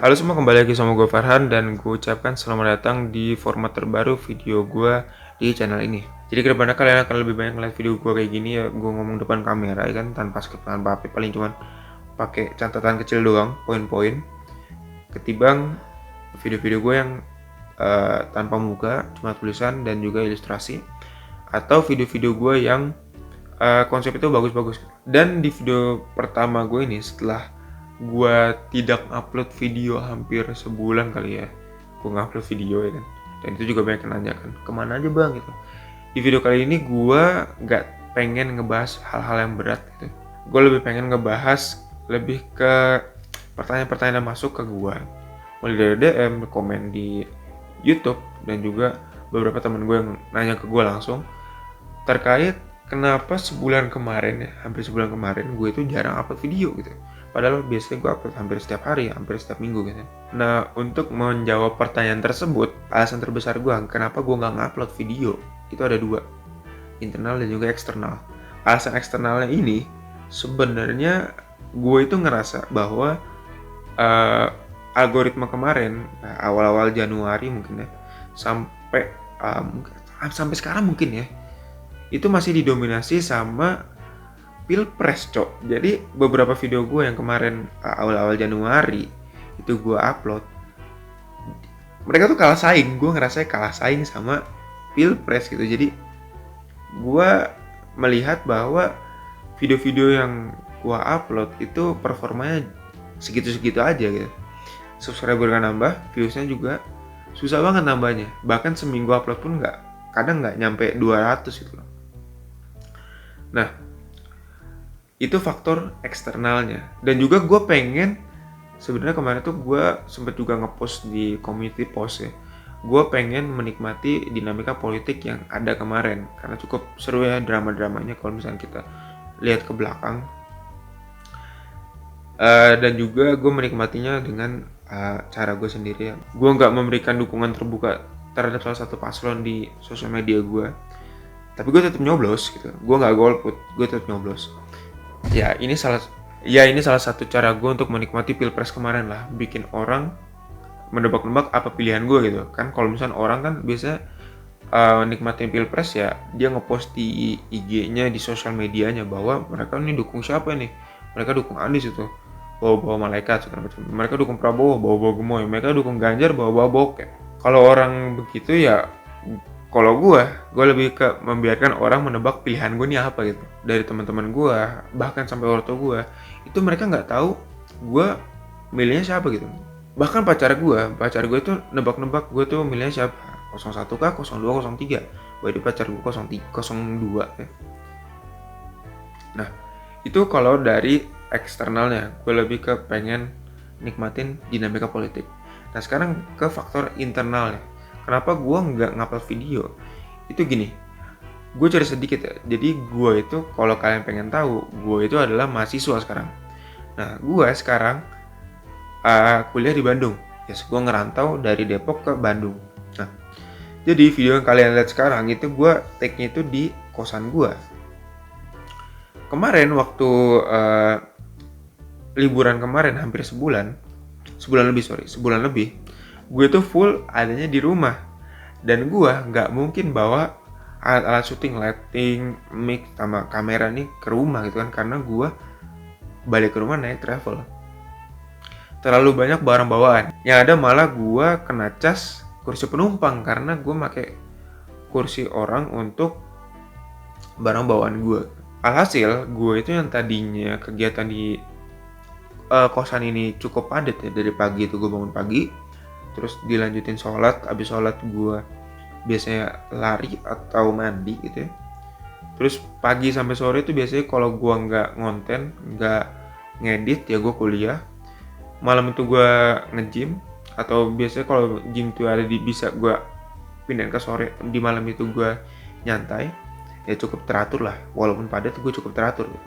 Halo semua, kembali lagi sama gue Farhan dan gue ucapkan selamat datang di format terbaru video gue di channel ini. Jadi kedepannya kalian akan lebih banyak ngeliat video gue kayak gini ya, gue ngomong depan kamera ya kan, tanpa skrip, tanpa apa, paling cuman pakai catatan kecil doang, poin-poin, ketimbang video-video gue yang tanpa muka, cuma tulisan dan juga ilustrasi, atau video-video gue yang konsep itu bagus-bagus. Dan di video pertama gue ini, setelah gue tidak upload video hampir sebulan kali ya, gue ngupload video ya kan, dan itu juga banyak yang nanya kan, kemana aja bang gitu. Di video kali ini gue gak pengen ngebahas hal-hal yang berat gitu, gue lebih pengen ngebahas lebih ke pertanyaan-pertanyaan yang masuk ke gue, mulai dari DM, komen di YouTube, dan juga beberapa teman gue yang nanya ke gue langsung terkait kenapa sebulan kemarin ya, hampir sebulan kemarin gue itu jarang upload video gitu. Padahal biasanya gue upload hampir setiap hari, hampir setiap minggu gitu. Nah, untuk menjawab pertanyaan tersebut, alasan terbesar gue kenapa gue nggak ngupload video itu ada dua, internal dan juga eksternal. Alasan eksternalnya ini sebenarnya gue itu ngerasa bahwa algoritma kemarin awal-awal Januari mungkin ya, sampai sampai sekarang mungkin ya, itu masih didominasi sama Pilpres, cok. Jadi beberapa video gue yang kemarin awal-awal Januari itu gue upload, mereka tuh kalah saing. Gue ngerasa kalah saing sama Pilpres gitu. Jadi gue melihat bahwa video-video yang gue upload itu performanya segitu-segitu aja gitu. Subscriber gak nambah, viewsnya juga susah banget nambahnya. Bahkan seminggu upload pun kadang nggak nyampe 200 gitu loh. Nah, itu faktor eksternalnya. Dan juga gue pengen, sebenarnya kemarin tuh gue sempet juga ngepost di community post ya, gue pengen menikmati dinamika politik yang ada kemarin, karena cukup seru ya drama-dramanya kalau misalnya kita lihat ke belakang. Dan juga gue menikmatinya dengan cara gue sendiri ya. Gue nggak memberikan dukungan terbuka terhadap salah satu paslon di sosial media gue, tapi gue tetap nyoblos gitu. Gue nggak golput, gue tetap nyoblos. Ya ini salah satu cara gue untuk menikmati Pilpres kemarin lah, bikin orang menebak-nebak apa pilihan gue gitu kan. Kalau misalnya orang kan biasa nikmatin Pilpres ya, dia ngepost di IG-nya, di sosial medianya bahwa mereka ini dukung siapa nih, mereka dukung Anies itu bawa-bawa malaikat, mereka dukung Prabowo bawa-bawa gemoy, mereka dukung Ganjar bawa-bawa bokeh. Kalau orang begitu ya, kalau gue lebih ke membiarkan orang menebak pilihan gue nih apa gitu. Dari teman-teman gue, bahkan sampai orang tua gue, itu mereka nggak tahu gue milihnya siapa gitu. Bahkan pacar gue itu nebak-nebak gue tuh milihnya siapa, 01 kah, 02, 03. Jadi pacar gue 02 ya. Nah, itu kalau dari eksternalnya, gue lebih ke pengen nikmatin dinamika politik. Nah, sekarang ke faktor internalnya. Kenapa gue nggak ngupload video? Itu gini, gue cerita sedikit ya. Jadi gue itu, kalau kalian pengen tahu, gue itu adalah mahasiswa sekarang. Nah, gue sekarang kuliah di Bandung. Yes, gue ngerantau dari Depok ke Bandung. Nah, jadi video yang kalian lihat sekarang itu gue take-nya itu di kosan gue. Kemarin waktu liburan kemarin hampir sebulan lebih, gue tuh full adanya di rumah, dan gue nggak mungkin bawa alat-alat syuting, lighting, mic, sama kamera nih ke rumah gitu kan, karena gue balik ke rumah naik travel, terlalu banyak barang bawaan. Yang ada malah gue kena cas kursi penumpang karena gue pakai kursi orang untuk barang bawaan gue. Alhasil gue itu yang tadinya kegiatan di kosan ini cukup padat ya, dari pagi itu gue bangun pagi, terus dilanjutin sholat, habis sholat gue biasanya lari atau mandi gitu ya. Terus pagi sampai sore itu biasanya kalau gue nggak ngonten, nggak ngedit ya gue kuliah. Malam itu gue nge-gym, atau biasanya kalau gym tuh ada bisa gue pindahin ke sore. Di malam itu gue nyantai, ya cukup teratur lah, walaupun padat gue cukup teratur gitu.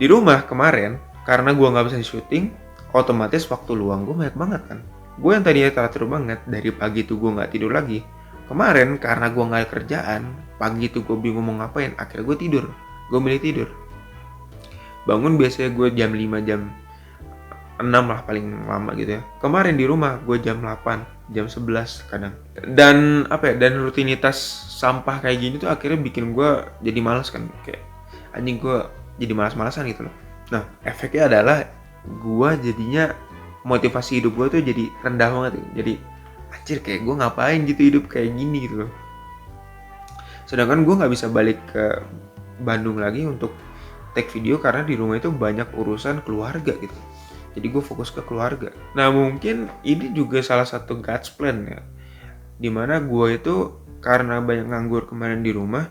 Di rumah kemarin, karena gue nggak bisa syuting, otomatis waktu luang gue banyak banget kan. Gue yang tadinya teratur banget, dari pagi tuh gue nggak tidur lagi. Kemarin karena gue nggak ada kerjaan, pagi tuh gue bingung mau ngapain, akhirnya gue tidur. Gue milih tidur. Bangun biasanya gue jam 5, jam 6 lah paling lama gitu ya. Kemarin di rumah gue jam 8, jam 11 kadang. Dan dan rutinitas sampah kayak gini tuh akhirnya bikin gue jadi malas kan, kayak anjing gue jadi malas-malasan gitu loh. Nah, efeknya adalah gue jadinya motivasi hidup gue tuh jadi rendah banget gitu. Jadi anjir, kayak gue ngapain gitu hidup kayak gini gitu loh. Sedangkan gue nggak bisa balik ke Bandung lagi untuk take video karena di rumah itu banyak urusan keluarga gitu. Jadi gue fokus ke keluarga. Nah, mungkin ini juga salah satu God's plan ya, dimana gue itu karena banyak nganggur kemarin di rumah,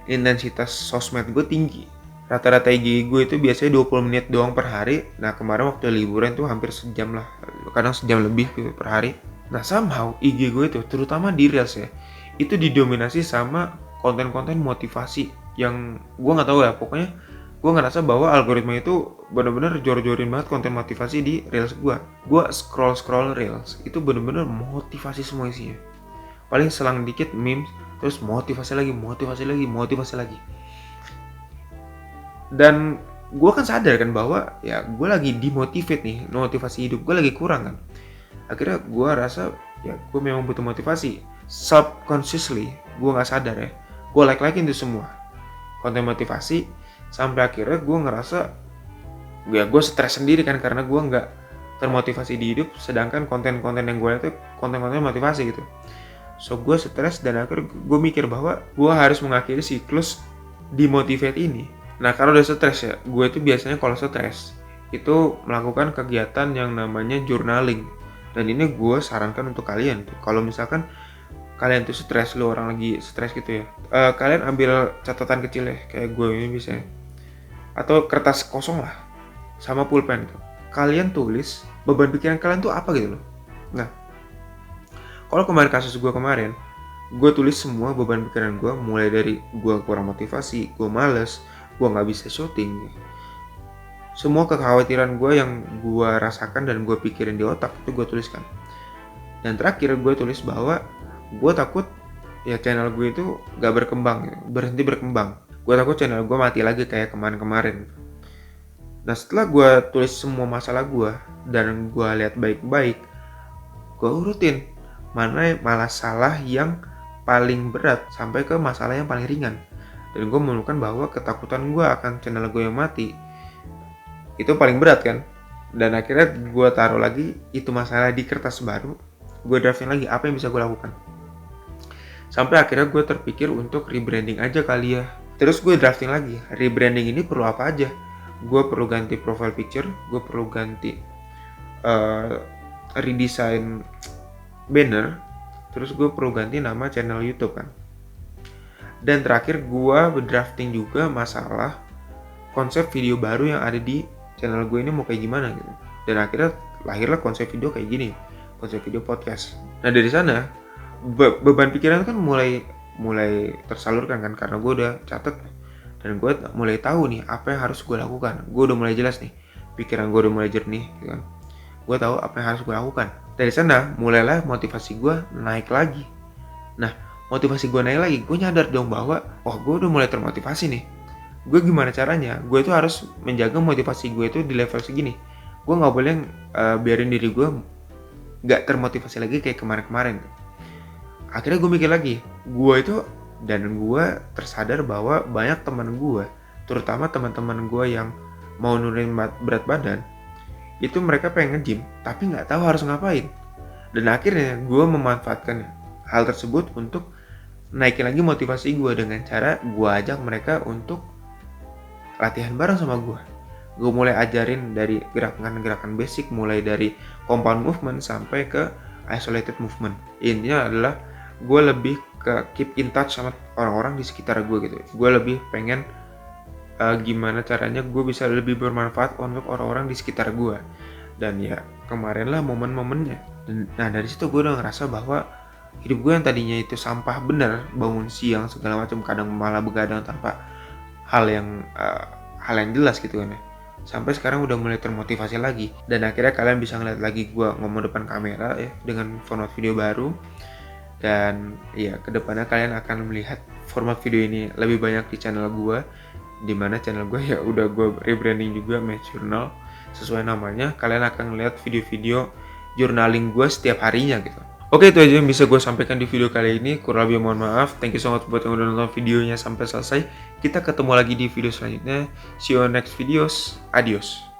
intensitas sosmed gue tinggi. Rata-rata IG gue itu biasanya 20 menit doang per hari. Nah, kemarin waktu liburan tuh hampir sejam lah, kadang sejam lebih gitu per hari. Nah, somehow IG gue itu, terutama di Reels ya, itu didominasi sama konten-konten motivasi yang gue nggak tahu ya, pokoknya gue ngerasa bahwa algoritma itu bener-bener jor-jorin banget konten motivasi di Reels gue. Gue scroll Reels, itu bener-bener motivasi semua isinya. Paling selang dikit memes, terus motivasi lagi. Dan gue kan sadar kan bahwa ya gue lagi demotivate nih, motivasi hidup gue lagi kurang kan. Akhirnya gue rasa ya gue memang butuh motivasi. Subconsciously, gue gak sadar ya, gue like-in itu semua konten motivasi. Sampai akhirnya gue ngerasa ya gue stres sendiri kan, karena gue nggak termotivasi di hidup, sedangkan konten-konten yang gue lihat itu konten-konten motivasi gitu. So gue stres dan akhirnya gue mikir bahwa gue harus mengakhiri siklus demotivate ini. Nah, karena udah stres ya, gue itu biasanya kalau stres itu melakukan kegiatan yang namanya journaling. Dan ini gue sarankan untuk kalian tuh, kalau misalkan kalian tuh stres, lu orang lagi stres gitu ya, kalian ambil catatan kecil ya, kayak gue ini bisa, atau kertas kosong lah sama pulpen tuh. Kalian tulis beban pikiran kalian tuh apa gitu loh. Nah, kalau kemarin kasus gue kemarin, gue tulis semua beban pikiran gue, mulai dari gue kurang motivasi, gue males, gue nggak bisa syuting, semua kekhawatiran gue yang gue rasakan dan gue pikirin di otak itu gue tuliskan. Dan terakhir gue tulis bahwa gue takut ya channel gue itu gak berhenti berkembang. Gue takut channel gue mati lagi kayak kemarin-kemarin. Nah, setelah gue tulis semua masalah gue dan gue lihat baik-baik, gue urutin mana masalah yang paling berat sampai ke masalah yang paling ringan. Dan gue menemukan bahwa ketakutan gue akan channel gue yang mati itu paling berat kan. Dan akhirnya gue taruh lagi itu masalah di kertas baru, gue drafting lagi apa yang bisa gue lakukan. Sampai akhirnya gue terpikir untuk rebranding aja kali ya. Terus gue drafting lagi, rebranding ini perlu apa aja. Gue perlu ganti profile picture, gue perlu ganti redesign banner, terus gue perlu ganti nama channel YouTube kan. Dan terakhir gue drafting juga masalah konsep video baru yang ada di channel gue ini mau kayak gimana gitu. Dan akhirnya lahirlah konsep video kayak gini, konsep video podcast. Nah, dari sana beban pikiran kan mulai tersalurkan kan, karena gue udah catet dan gue mulai tahu nih apa yang harus gue lakukan. Gue udah mulai jelas nih, pikiran gue udah mulai jernih gitu kan. Gue tahu apa yang harus gue lakukan. Dari sana mulailah motivasi gue naik lagi. Nah, motivasi gue naik lagi, gue nyadar dong bahwa gue udah mulai termotivasi nih. Gue gimana caranya? Gue tuh harus menjaga motivasi gue itu di level segini. Gue nggak boleh biarin diri gue nggak termotivasi lagi kayak kemarin-kemarin. Akhirnya gue mikir lagi, gue tersadar bahwa banyak teman gue, terutama teman-teman gue yang mau nurunin berat badan, itu mereka pengen nge-gym tapi nggak tahu harus ngapain. Dan akhirnya gue memanfaatkan hal tersebut untuk naikin lagi motivasi gue dengan cara gue ajak mereka untuk latihan bareng sama gue. Gue mulai ajarin dari gerakan-gerakan basic, mulai dari compound movement sampai ke isolated movement. Intinya adalah gue lebih ke keep in touch sama orang-orang di sekitar gue gitu. Gue lebih pengen gimana caranya gue bisa lebih bermanfaat untuk orang-orang di sekitar gue. Dan ya kemarin lah momen-momennya. Nah, dari situ gue udah ngerasa bahwa hidup gue yang tadinya itu sampah bener, bangun siang segala macam, kadang malah begadang tanpa hal yang jelas gitu kan ya, sampai sekarang udah mulai termotivasi lagi. Dan akhirnya kalian bisa ngeliat lagi gue ngomong depan kamera ya dengan format video baru. Dan ya kedepannya kalian akan melihat format video ini lebih banyak di channel gue, dimana channel gue ya udah gue rebranding juga, Match Journal. sesuai namanya, kalian akan ngeliat video-video journaling gue setiap harinya gitu. Oke, itu aja yang bisa gue sampaikan di video kali ini. Kurang lebih mohon maaf. Thank you so much buat yang udah nonton videonya sampai selesai. Kita ketemu lagi di video selanjutnya. See you on next videos. Adios.